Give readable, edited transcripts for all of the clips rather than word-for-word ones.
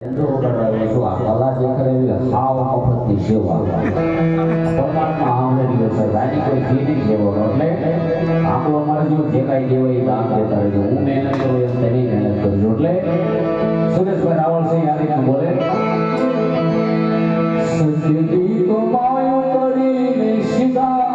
કલા જે કરેલી હાવ મફતની સેવા પરમાત્મા સાંભળેલી છે રાજી કોઈ ફી નહીં દેવાનો એટલે આંકડો મારજો જે કાંઈ દેવાય એ દાન દેતા રહેજો હું મહેનત કરું એમ તેની મહેનત કરજો એટલે સુરેશભાઈ રાવળ છે યાર એમ બોલે સંજેતી તો માયો કરીને સીધા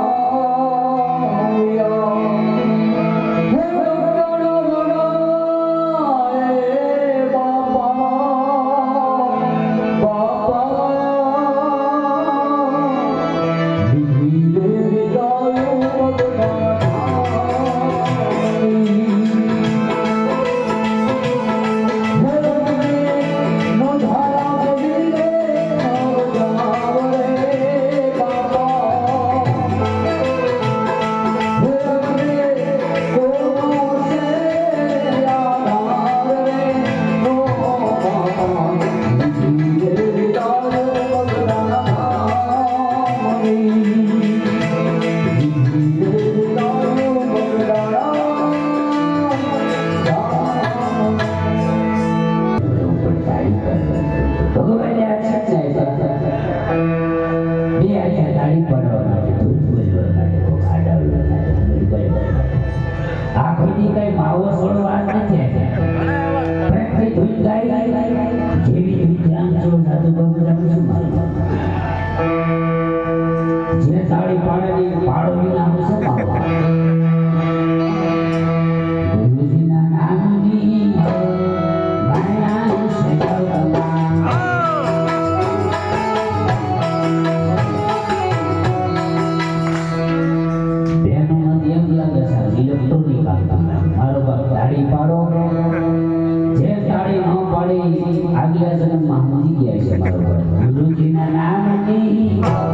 આગલા જન્મમાં સમજી ગયા છે મારો ગુરુજીના નામની